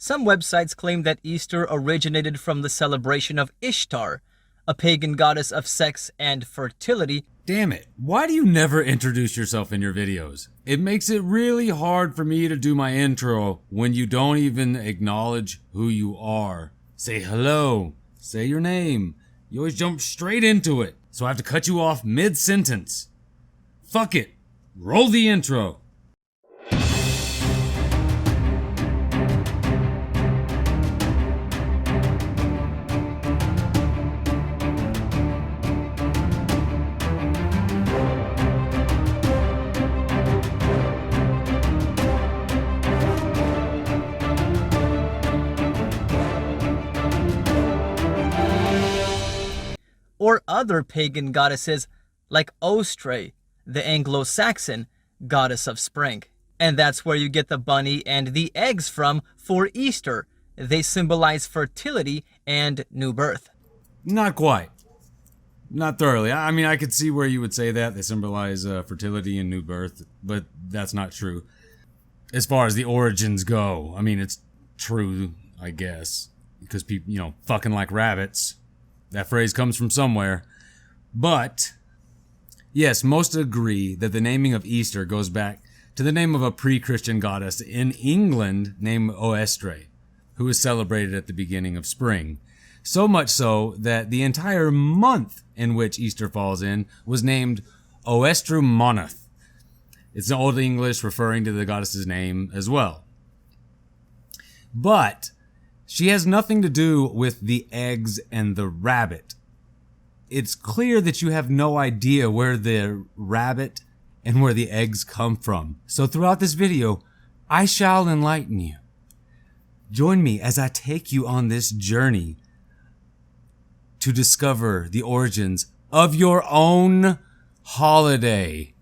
Some websites claim that Easter originated from the celebration of Ishtar, a pagan goddess of sex and fertility. Damn it, why do you never introduce yourself in your videos? It makes it really hard for me to do my intro when you don't even acknowledge who you are. Say hello, say your name. You always jump straight into it, so I have to cut you off mid-sentence. Fuck it, roll the intro. Or other pagan goddesses like Eostre, the Anglo-Saxon goddess of spring. And that's where you get the bunny and the eggs from for Easter. They symbolize fertility and new birth. Not quite. Not thoroughly. I mean, I could see where you would say that. They symbolize fertility and new birth, but that's not true. As far as the origins go, I mean, it's true, I guess. Because people, fucking like rabbits. That phrase comes from somewhere. But, yes, most agree that the naming of Easter goes back to the name of a pre-Christian goddess in England named Eostre, who is celebrated at the beginning of spring. So much so that the entire month in which Easter falls in was named Eostre Moneth. It's an Old English referring to the goddess's name as well. But she has nothing to do with the eggs and the rabbit. It's clear that you have no idea where the rabbit and where the eggs come from. So throughout this video, I shall enlighten you. Join me as I take you on this journey to discover the origins of your own holiday.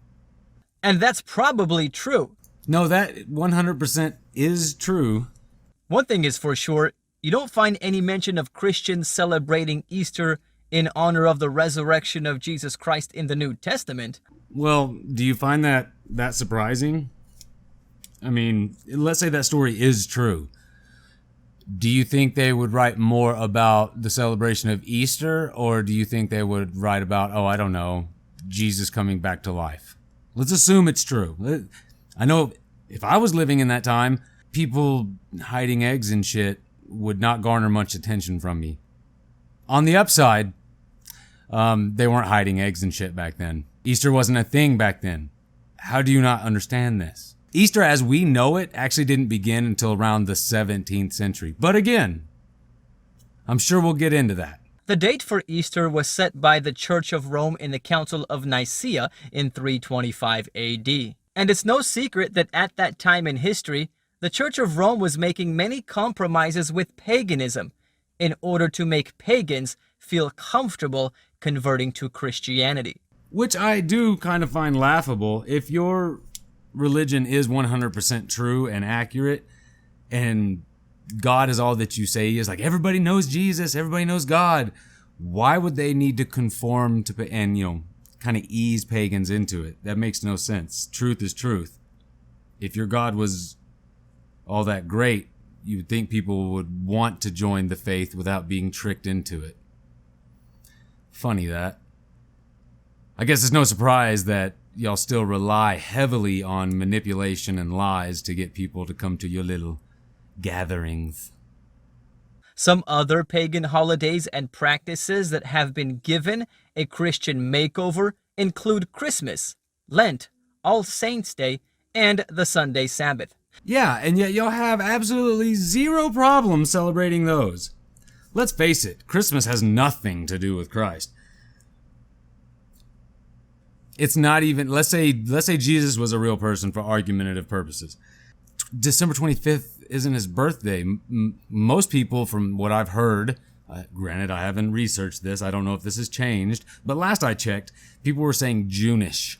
And that's probably true. No, that 100% is true. One thing is for sure, you don't find any mention of Christians celebrating Easter in honor of the resurrection of Jesus Christ in the New Testament. Well, do you find that surprising? I mean, let's say that story is true. Do you think they would write more about the celebration of Easter, or do you think they would write about, Jesus coming back to life? Let's assume it's true. I know if I was living in that time, people hiding eggs and shit would not garner much attention from me. On the upside, they weren't hiding eggs and shit back then. Easter wasn't a thing back then. How do you not understand this? Easter as we know it actually didn't begin until around the 17th century. But again, I'm sure we'll get into that. The date for Easter was set by the Church of Rome in the Council of Nicaea in 325 AD. And it's no secret that at that time in history, the Church of Rome was making many compromises with paganism in order to make pagans feel comfortable converting to Christianity. Which I do kind of find laughable. If your religion is 100% true and accurate, and God is all that you say is, like everybody knows Jesus, everybody knows God, why would they need to conform to and kind of ease pagans into it? That makes no sense. Truth is truth. If your God was all that great, you would think people would want to join the faith without being tricked into it. Funny that. I guess it's no surprise that y'all still rely heavily on manipulation and lies to get people to come to your little gatherings. Some other pagan holidays and practices that have been given a Christian makeover include Christmas, Lent, All Saints' Day, and the Sunday Sabbath. Yeah, and yet y'all have absolutely zero problem celebrating those. Let's face it, Christmas has nothing to do with Christ. It's not even, let's say Jesus was a real person for argumentative purposes. December 25th isn't his birthday. Most people, from what I've heard, granted I haven't researched this, I don't know if this has changed, but last I checked, people were saying June-ish.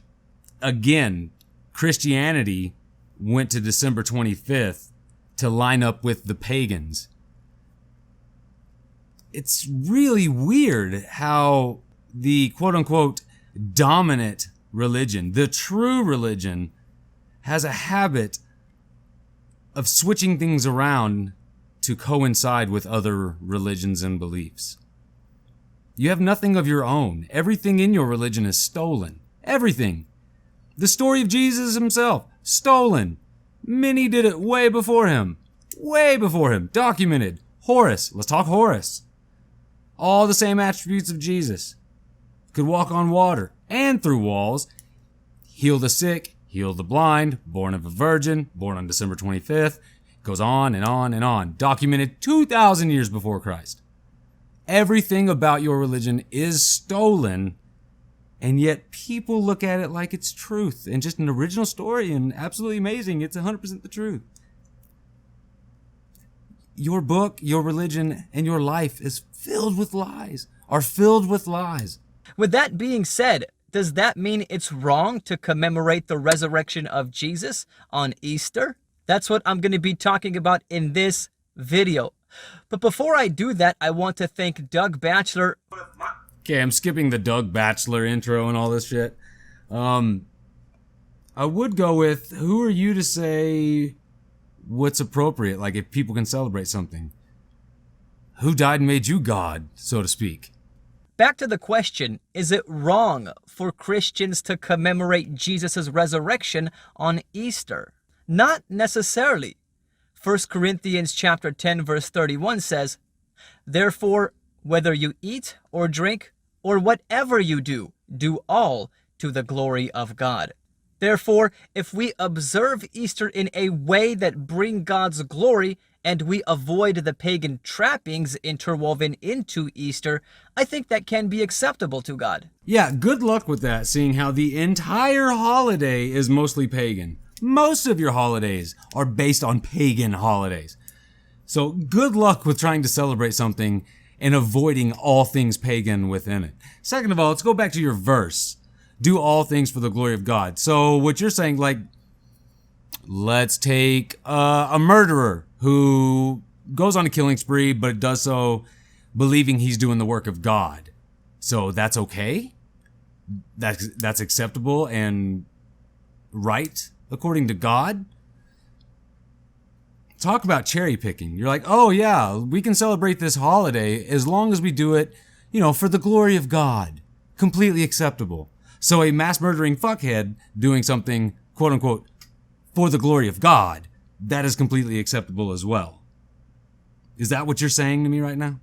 Again, Christianity went to December 25th to line up with the pagans. It's really weird how the quote-unquote dominant religion, the true religion, has a habit of switching things around to coincide with other religions and beliefs. You have nothing of your own. Everything in your religion is stolen. Everything. The story of Jesus himself, stolen. Many did it way before him. Way before him. Documented. Horus. Let's talk Horus. All the same attributes of Jesus. Could walk on water and through walls. Heal the sick. Heal the blind. Born of a virgin. Born on December 25th. Goes on and on and on. Documented 2,000 years before Christ. Everything about your religion is stolen, and yet people look at it like it's truth and just an original story and absolutely amazing. It's 100% the truth. Your book, your religion, and your life is filled with lies, are filled with lies. With that being said, does that mean it's wrong to commemorate the resurrection of Jesus on Easter? That's what I'm going to be talking about in this video. But before I do that, I want to thank Doug Batchelor. Okay, I'm skipping the Doug Batchelor intro and all this shit. I would go with, who are you to say what's appropriate? Like, if people can celebrate something. Who died and made you God, so to speak? Back to the question, is it wrong for Christians to commemorate Jesus' resurrection on Easter? Not necessarily. 1 Corinthians chapter 10 verse 31 says, "Therefore, whether you eat or drink or whatever you do, do all to the glory of God." Therefore, if we observe Easter in a way that bring God's glory and we avoid the pagan trappings interwoven into Easter, I think that can be acceptable to God. Yeah, good luck with that, seeing how the entire holiday is mostly pagan. Most of your holidays are based on pagan holidays. So good luck with trying to celebrate something and avoiding all things pagan within it. Second of all, let's go back to your verse. Do all things for the glory of God. So what you're saying, like, let's take a murderer who goes on a killing spree, but does so believing he's doing the work of God. So that's okay? That's acceptable and right according to God? Talk about cherry picking. You're like, oh yeah, we can celebrate this holiday as long as we do it, for the glory of God. Completely acceptable. So a mass murdering fuckhead doing something, quote unquote, for the glory of God, that is completely acceptable as well. Is that what you're saying to me right now?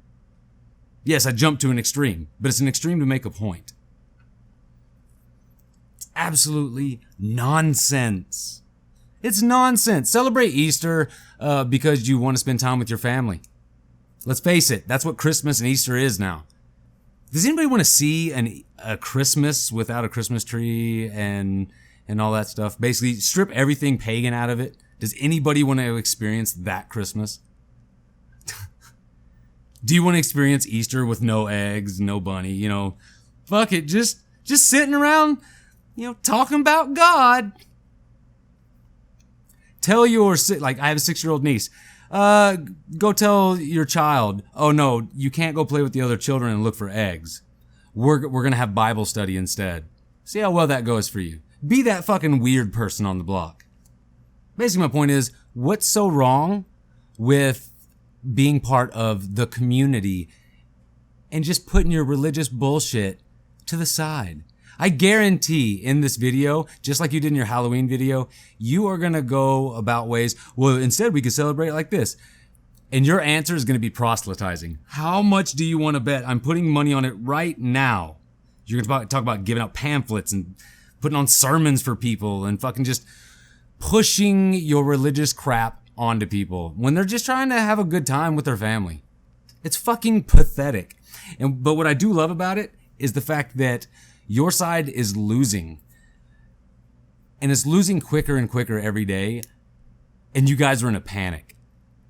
Yes, I jumped to an extreme, but it's an extreme to make a point. Absolutely nonsense. It's nonsense. Celebrate Easter because you want to spend time with your family. Let's face it, that's what Christmas and Easter is now. Does anybody want to see a Christmas without a Christmas tree and all that stuff? Basically, strip everything pagan out of it. Does anybody want to experience that Christmas? Do you want to experience Easter with no eggs, no bunny? Fuck it, just sitting around, talking about God. Tell your, I have a 6-year-old niece. Go tell your child, oh no, you can't go play with the other children and look for eggs. We're gonna have Bible study instead. See how well that goes for you. Be that fucking weird person on the block. Basically, my point is, what's so wrong with being part of the community and just putting your religious bullshit to the side? I guarantee in this video, just like you did in your Halloween video, you are going to go about ways, well, instead we could celebrate like this. And your answer is going to be proselytizing. How much do you want to bet? I'm putting money on it right now. You're going to talk about giving out pamphlets and putting on sermons for people and fucking just pushing your religious crap onto people when they're just trying to have a good time with their family. It's fucking pathetic. But what I do love about it is the fact that your side is losing. And it's losing quicker and quicker every day. And you guys are in a panic.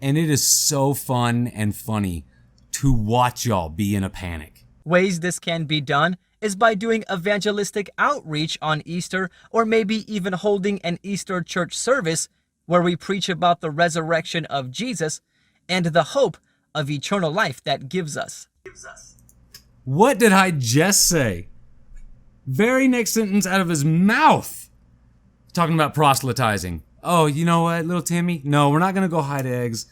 And it is so fun and funny to watch y'all be in a panic. Ways this can be done is by doing evangelistic outreach on Easter, or maybe even holding an Easter church service where we preach about the resurrection of Jesus and the hope of eternal life that gives us. What did I just say? Very next sentence out of his mouth, talking about proselytizing. Oh, you know what, little Timmy? No, we're not going to go hide eggs.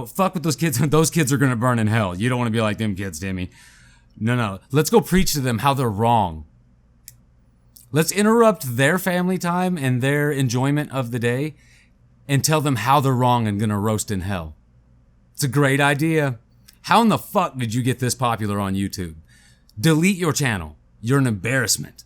fuck with those kids. Those kids are going to burn in hell. You don't want to be like them kids, Timmy. No. Let's go preach to them how they're wrong. Let's interrupt their family time and their enjoyment of the day and tell them how they're wrong and going to roast in hell. It's a great idea. How in the fuck did you get this popular on YouTube? Delete your channel. You're an embarrassment.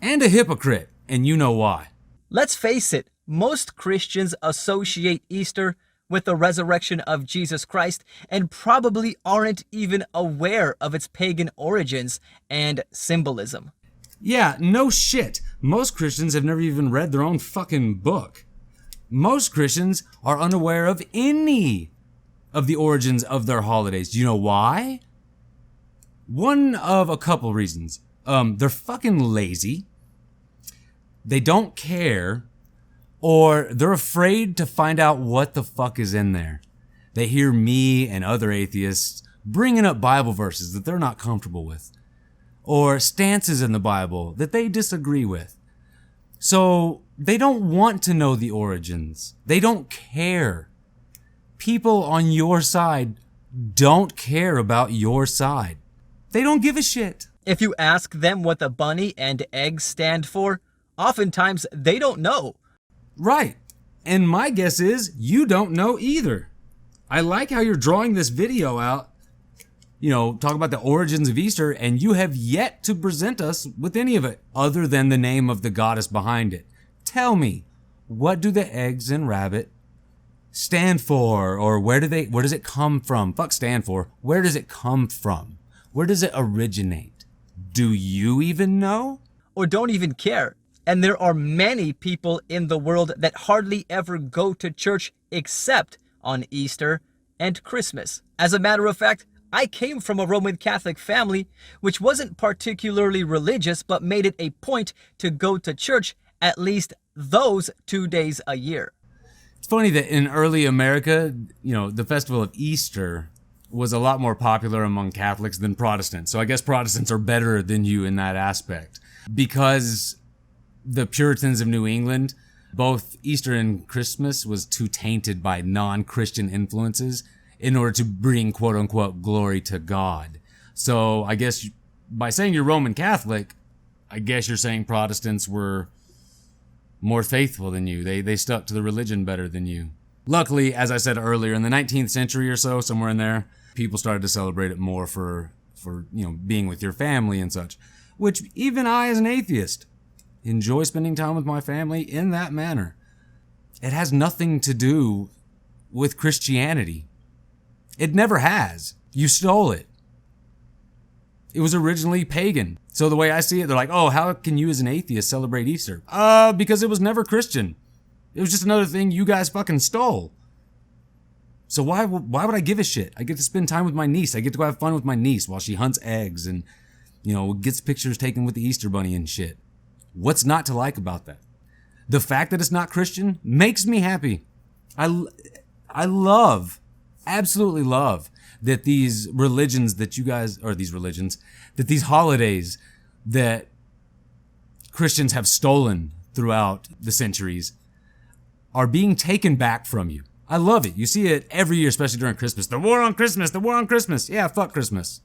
And a hypocrite, and you know why. Let's face it, most Christians associate Easter with the resurrection of Jesus Christ and probably aren't even aware of its pagan origins and symbolism. Yeah, no shit. Most Christians have never even read their own fucking book. Most Christians are unaware of any of the origins of their holidays. Do you know why? One of a couple reasons. They're fucking lazy. They don't care. Or they're afraid to find out what the fuck is in there. They hear me and other atheists bringing up Bible verses that they're not comfortable with. Or stances in the Bible that they disagree with. So they don't want to know the origins. They don't care. People on your side don't care about your side. They don't give a shit. If you ask them what the bunny and eggs stand for, oftentimes they don't know. Right. And my guess is you don't know either. I like how you're drawing this video out, talk about the origins of Easter, and you have yet to present us with any of it other than the name of the goddess behind it. Tell me, what do the eggs and rabbit stand for? Or where does it come from? Fuck stand for. Where does it come from? Where does it originate? Do you even know? Or don't even care. And there are many people in the world that hardly ever go to church except on Easter and Christmas. As a matter of fact, I came from a Roman Catholic family which wasn't particularly religious but made it a point to go to church at least those 2 days a year. It's funny that in early America, the festival of Easter was a lot more popular among Catholics than Protestants. So I guess Protestants are better than you in that aspect. Because the Puritans of New England, both Easter and Christmas was too tainted by non-Christian influences in order to bring quote-unquote glory to God. So I guess by saying you're Roman Catholic, I guess you're saying Protestants were more faithful than you. They stuck to the religion better than you. Luckily, as I said earlier, in the 19th century or so, somewhere in there, people started to celebrate it more for being with your family and such. Which even I, as an atheist, enjoy spending time with my family in that manner. It has nothing to do with Christianity. It never has. You stole it. It was originally pagan. So the way I see it, they're like, oh, how can you as an atheist celebrate Easter? Because it was never Christian. It was just another thing you guys fucking stole. So why would I give a shit? I get to spend time with my niece. I get to go have fun with my niece while she hunts eggs and, gets pictures taken with the Easter bunny and shit. What's not to like about that? The fact that it's not Christian makes me happy. I absolutely love that these religions that you guys, or that these holidays that Christians have stolen throughout the centuries are being taken back from you. I love it. You see it every year, especially during Christmas. The war on Christmas, the war on Christmas. Yeah, fuck Christmas.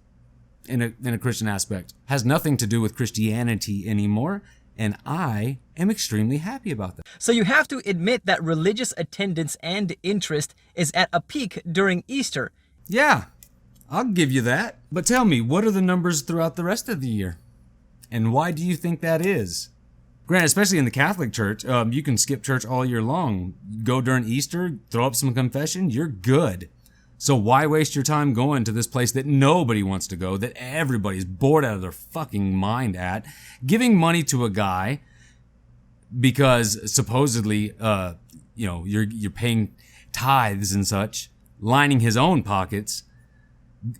In a Christian aspect. Has nothing to do with Christianity anymore. And I am extremely happy about that. So you have to admit that religious attendance and interest is at a peak during Easter. Yeah, I'll give you that. But tell me, what are the numbers throughout the rest of the year? And why do you think that is? Granted, especially in the Catholic Church, you can skip church all year long. Go during Easter, throw up some confession, you're good. So why waste your time going to this place that nobody wants to go, that everybody's bored out of their fucking mind at, giving money to a guy because supposedly, you're paying tithes and such, lining his own pockets,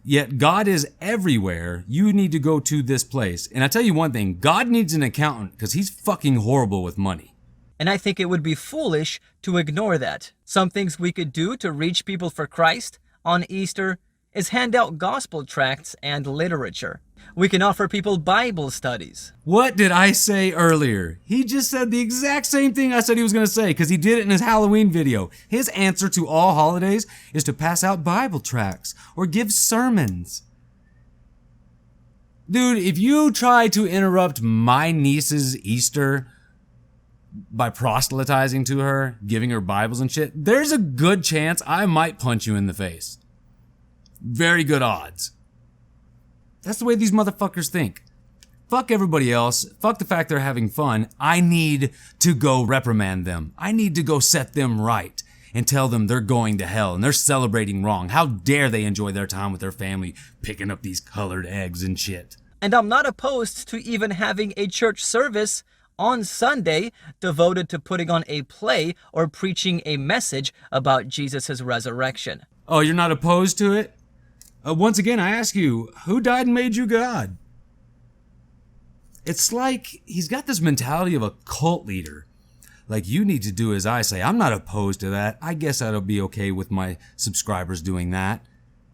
yet God is everywhere. You need to go to this place. And I tell you one thing, God needs an accountant because he's fucking horrible with money. And I think it would be foolish to ignore that. Some things we could do to reach people for Christ on Easter is hand out gospel tracts and literature. We can offer people Bible studies. What did I say earlier? He just said the exact same thing I said he was going to say because he did it in his Halloween video. His answer to all holidays is to pass out Bible tracts or give sermons. Dude, if you try to interrupt my niece's Easter by proselytizing to her, giving her Bibles and shit, there's a good chance I might punch you in the face. Very good odds. That's the way these motherfuckers think. Fuck everybody else. Fuck the fact they're having fun. I need to go reprimand them. I need to go set them right and tell them they're going to hell and they're celebrating wrong. How dare they enjoy their time with their family picking up these colored eggs and shit. And I'm not opposed to even having a church service on Sunday devoted to putting on a play or preaching a message about Jesus' resurrection. Oh, you're not opposed to it? Once again, I ask you, who died and made you God? It's like he's got this mentality of a cult leader. Like, you need to do as I say. I'm not opposed to that. I guess I'll be okay with my subscribers doing that.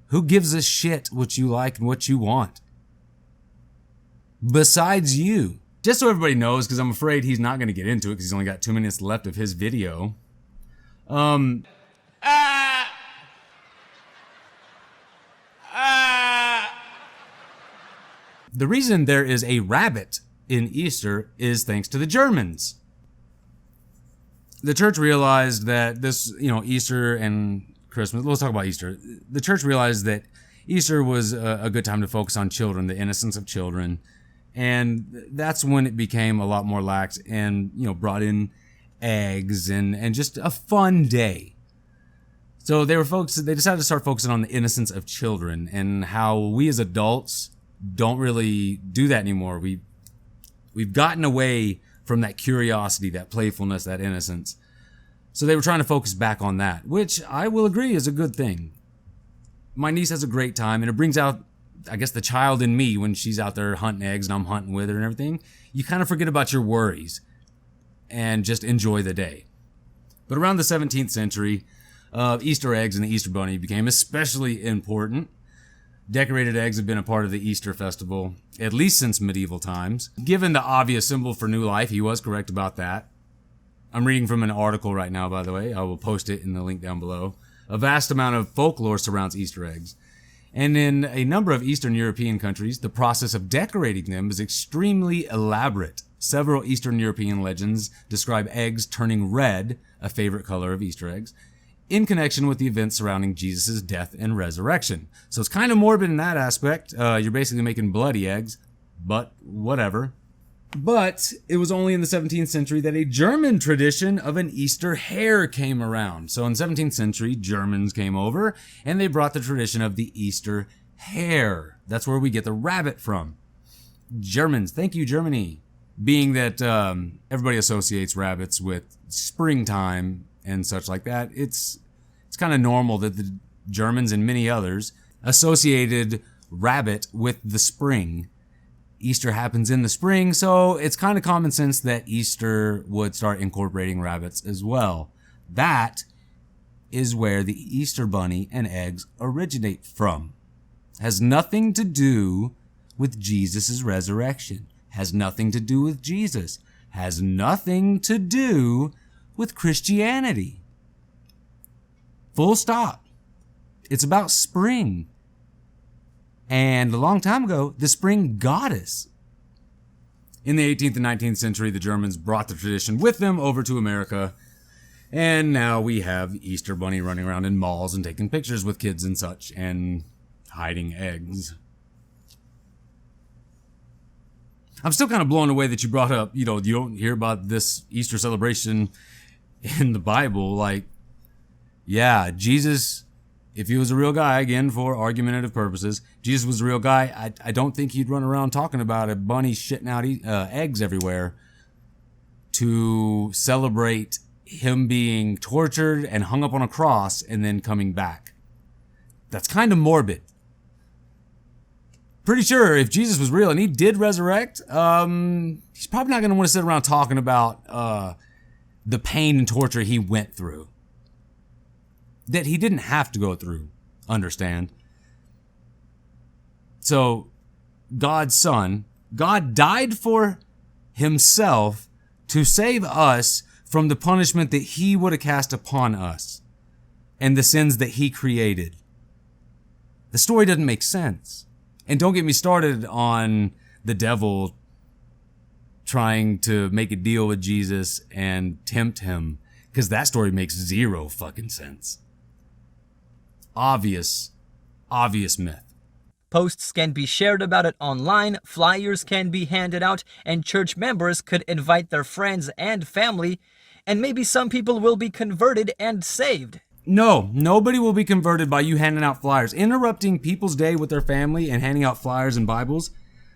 Who gives a shit what you like and what you want? Besides you. Just so everybody knows, because I'm afraid he's not going to get into it because he's only got 2 minutes left of his video. The reason there is a rabbit in Easter is thanks to the Germans. The church realized that this, Easter and Christmas, let's talk about Easter. The church realized that Easter was a good time to focus on children, the innocence of children. And that's when it became a lot more lax and, brought in eggs and just a fun day. So they decided to start focusing on the innocence of children and how we as adults don't really do that anymore. We've gotten away from that curiosity, that playfulness, that innocence. So they were trying to focus back on that, which I will agree is a good thing. My niece has a great time, and it brings out, I guess, the child in me when she's out there hunting eggs and I'm hunting with her and everything. You kind of forget about your worries and just enjoy the day. But around the 17th century, Easter eggs and the Easter bunny became especially important. Decorated eggs have been a part of the Easter festival, at least since medieval times. Given the obvious symbol for new life, he was correct about that. I'm reading from an article right now, by the way. I will post it in the link down below. A vast amount of folklore surrounds Easter eggs. And in a number of Eastern European countries, the process of decorating them is extremely elaborate. Several Eastern European legends describe eggs turning red, a favorite color of Easter eggs, in connection with the events surrounding Jesus' death and resurrection. So it's kind of morbid in that aspect. You're basically making bloody eggs, but whatever. But it was only in the 17th century that a German tradition of an Easter hare came around. So in the 17th century, Germans came over and they brought the tradition of the Easter hare. That's where we get the rabbit from. Germans, thank you, Germany. Being that everybody associates rabbits with springtime and such like that, it's kind of normal that the Germans and many others associated rabbit with the spring. Easter happens in the spring, so it's kind of common sense that Easter would start incorporating rabbits as well. That is where the Easter bunny and eggs originate from. Has nothing to do with Jesus' resurrection. Has nothing to do with Jesus. Has nothing to do with Christianity. Full stop. It's about spring. And a long time ago, the spring goddess. In the 18th and 19th century, the Germans brought the tradition with them over to America. And now we have the Easter bunny running around in malls and taking pictures with kids and such and hiding eggs. I'm still kind of blown away that you brought up, you don't hear about this Easter celebration in the Bible. Like, yeah, Jesus, if he was a real guy, again, for argumentative purposes, Jesus was a real guy, I don't think he'd run around talking about a bunny shitting out eggs everywhere to celebrate him being tortured and hung up on a cross and then coming back. That's kind of morbid. Pretty sure if Jesus was real and he did resurrect, he's probably not going to want to sit around talking about the pain and torture he went through. That he didn't have to go through, understand? So, God's son. God died for himself to save us from the punishment that he would have cast upon us and the sins that he created. The story doesn't make sense. And don't get me started on the devil trying to make a deal with Jesus and tempt him, because that story makes zero fucking sense. Obvious myth. Posts can be shared about it online, flyers can be handed out, and church members could invite their friends and family, and maybe some people will be converted and saved. No, nobody will be converted by you handing out flyers. Interrupting people's day with their family and handing out flyers and Bibles,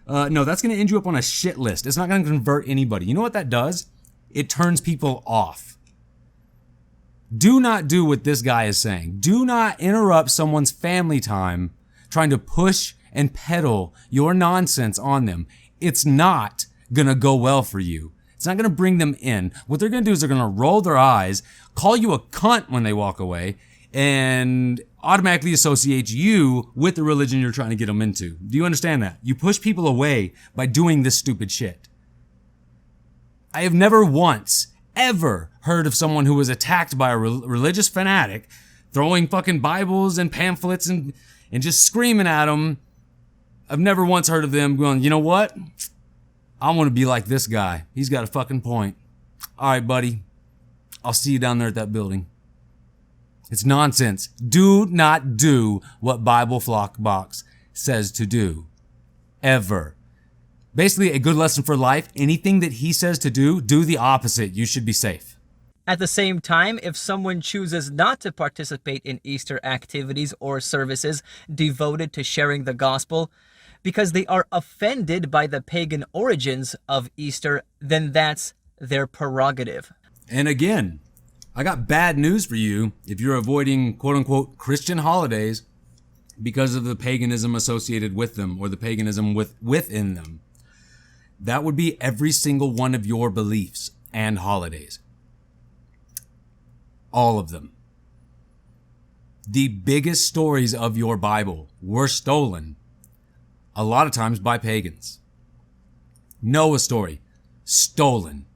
no, that's going to end you up on a shit list. It's not going to convert anybody. You know what that does? It turns people off. Do not do what this guy is saying. Do not interrupt someone's family time trying to push and peddle your nonsense on them. It's not going to go well for you. It's not going to bring them in. What they're going to do is they're going to roll their eyes, call you a cunt when they walk away, and automatically associate you with the religion you're trying to get them into. Do you understand that? You push people away by doing this stupid shit. I have never once, ever heard of someone who was attacked by a religious fanatic throwing fucking Bibles and pamphlets and just screaming at them. I've never once heard of them going, you know what? I want to be like this guy. He's got a fucking point. All right, buddy. I'll see you down there at that building. It's nonsense. Do not do what Bible Flock Box says to do. Ever. Basically, a good lesson for life. Anything that he says to do the opposite. You should be safe. At the same time, if someone chooses not to participate in Easter activities or services devoted to sharing the gospel because they are offended by the pagan origins of Easter, then that's their prerogative. And again, I got bad news for you if you're avoiding quote-unquote Christian holidays because of the paganism associated with them or the paganism within them. That would be every single one of your beliefs and holidays. All of them. The biggest stories of your Bible were stolen a lot of times by pagans. Noah's story, stolen.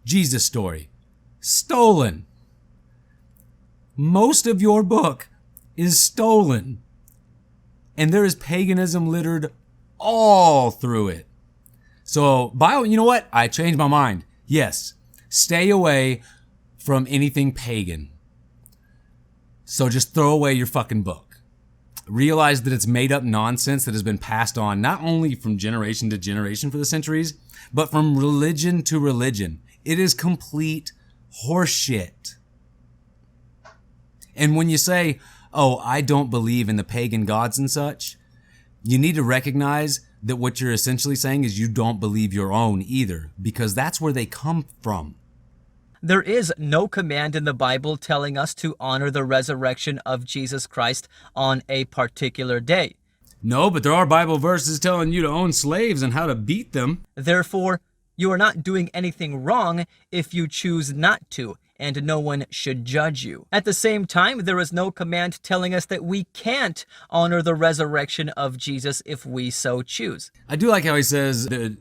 Jesus' story, stolen. Most of your book is stolen. And there is paganism littered all through it. So, you know what? I changed my mind. Yes, stay away from anything pagan. So just throw away your fucking book. Realize that it's made up nonsense that has been passed on not only from generation to generation for the centuries, but from religion to religion. It is complete horseshit. And when you say, oh, I don't believe in the pagan gods and such, you need to recognize that what you're essentially saying is you don't believe your own either, because that's where they come from. There is no command in the Bible telling us to honor the resurrection of Jesus Christ on a particular day. No, but there are Bible verses telling you to own slaves and how to beat them. Therefore, you are not doing anything wrong if you choose not to, and no one should judge you. At the same time, there is no command telling us that we can't honor the resurrection of Jesus if we so choose. I do like how he says that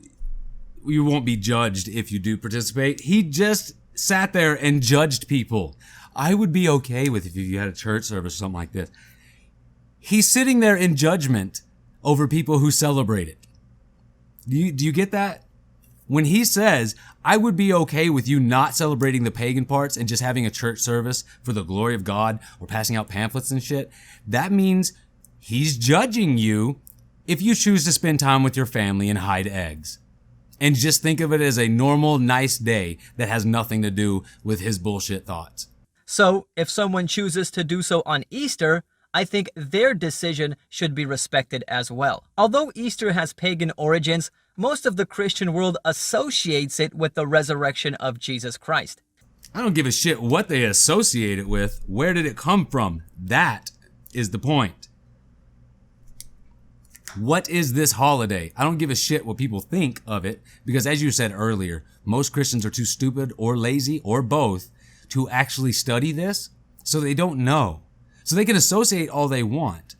you won't be judged if you do participate. He just sat there and judged people. I would be okay with if you had a church service or something like this. He's sitting there in judgment over people who celebrate it. Do you get that? When he says, I would be okay with you not celebrating the pagan parts and just having a church service for the glory of God or passing out pamphlets and shit, that means he's judging you if you choose to spend time with your family and hide eggs. And just think of it as a normal, nice day that has nothing to do with his bullshit thoughts. So, if someone chooses to do so on Easter, I think their decision should be respected as well. Although Easter has pagan origins, most of the Christian world associates it with the resurrection of Jesus Christ. I don't give a shit what they associate it with. Where did it come from? That is the point. What is this holiday? I don't give a shit what people think of it, because as you said earlier, most Christians are too stupid or lazy or both to actually study this, so they don't know. So they can associate all they want.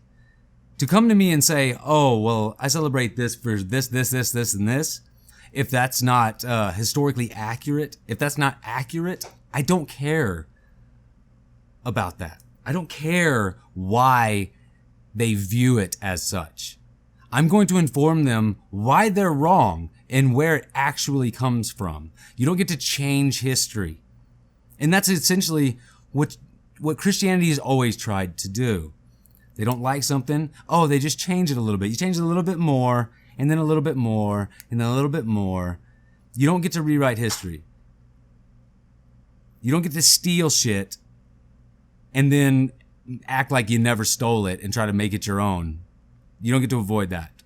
To come to me and say, oh, well, I celebrate this for this, and this, if that's not historically accurate, if that's not accurate, I don't care about that. I don't care why they view it as such. I'm going to inform them why they're wrong and where it actually comes from. You don't get to change history. And that's essentially what Christianity has always tried to do. They don't like something, oh, they just change it a little bit. You change it a little bit more, and then a little bit more, and then a little bit more. You don't get to rewrite history. You don't get to steal shit and then act like you never stole it and try to make it your own. You don't get to avoid that.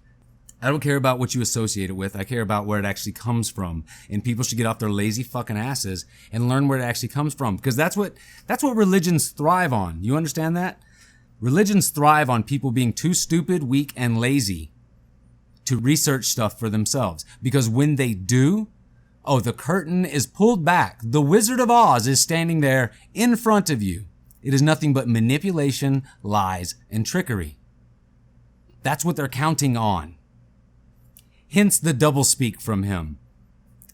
I don't care about what you associate it with. I care about where it actually comes from. And people should get off their lazy fucking asses and learn where it actually comes from. Because that's what religions thrive on. You understand that? Religions thrive on people being too stupid, weak, and lazy to research stuff for themselves. Because when they do, oh, the curtain is pulled back. The Wizard of Oz is standing there in front of you. It is nothing but manipulation, lies, and trickery. That's what they're counting on. Hence the doublespeak from him.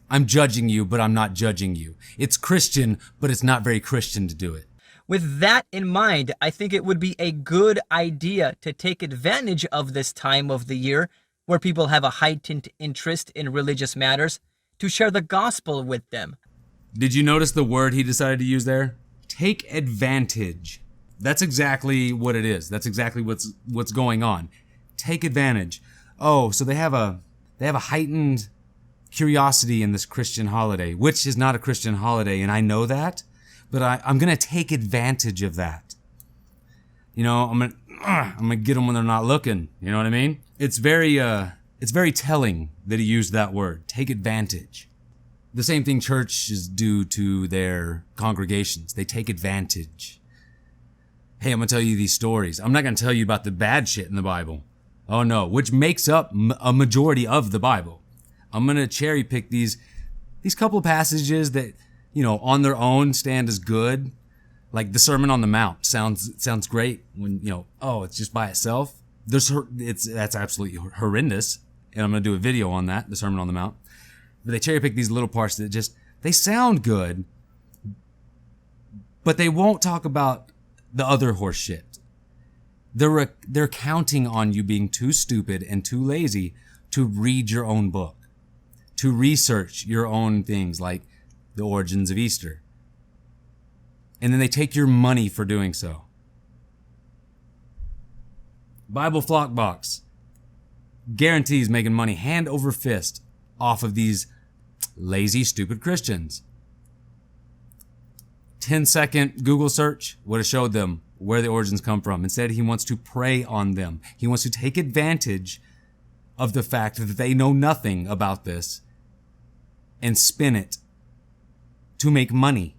I'm judging you, but I'm not judging you. It's Christian, but it's not very Christian to do it. With that in mind, I think it would be a good idea to take advantage of this time of the year where people have a heightened interest in religious matters to share the gospel with them. Did you notice the word he decided to use there? Take advantage. That's exactly what it is. That's exactly what's going on. Take advantage. Oh, so they have a heightened curiosity in this Christian holiday, which is not a Christian holiday, and I know that. But I'm going to take advantage of that. You know, I'm going to get them when they're not looking. You know what I mean? It's very telling that he used that word. Take advantage. The same thing churches do to their congregations. They take advantage. Hey, I'm going to tell you these stories. I'm not going to tell you about the bad shit in the Bible. Oh no, which makes up a majority of the Bible. I'm going to cherry pick these couple passages that, you know, on their own stand as good. Like the Sermon on the Mount sounds great when, you know, oh, it's just by itself. That's absolutely horrendous. And I'm going to do a video on that, the Sermon on the Mount. But they cherry pick these little parts that they sound good, but they won't talk about the other horse shit. They're counting on you being too stupid and too lazy to read your own book, to research your own things like the origins of Easter. And then they take your money for doing so. Bible Flock Box guarantees making money hand over fist off of these lazy, stupid Christians. 10-second Google search would have showed them where the origins come from. Instead, he wants to prey on them. He wants to take advantage of the fact that they know nothing about this and spin it to make money.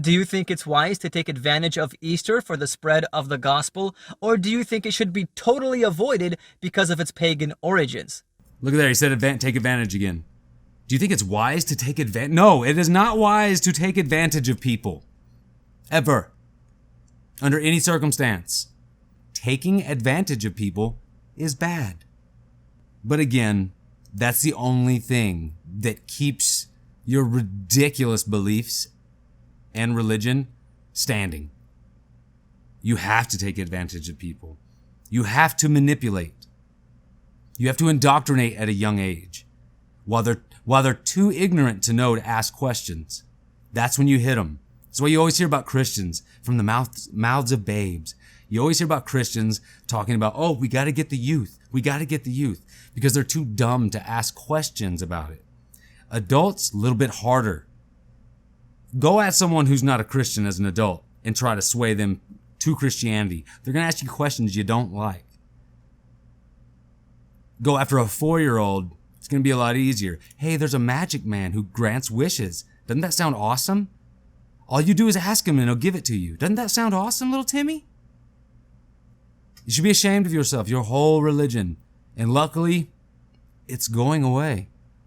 Do you think it's wise to take advantage of Easter for the spread of the gospel, or do you think it should be totally avoided because of its pagan origins? Look at there, he said take advantage again. Do you think it's wise to take advantage? No, it is not wise to take advantage of people. Ever. Under any circumstance. Taking advantage of people is bad. But again, that's the only thing that keeps your ridiculous beliefs and religion standing. You have to take advantage of people. You have to manipulate. You have to indoctrinate at a young age. While they're too ignorant to know to ask questions. That's when you hit them. That's why you always hear about Christians from the mouths of babes. You always hear about Christians talking about, oh, we got to get the youth. We got to get the youth. Because they're too dumb to ask questions about it. Adults, a little bit harder. Go at someone who's not a Christian as an adult and try to sway them to Christianity. They're going to ask you questions you don't like. Go after a 4-year-old. It's going to be a lot easier. Hey, there's a magic man who grants wishes. Doesn't that sound awesome? All you do is ask him and he'll give it to you. Doesn't that sound awesome, little Timmy? You should be ashamed of yourself, your whole religion. And luckily, it's going away.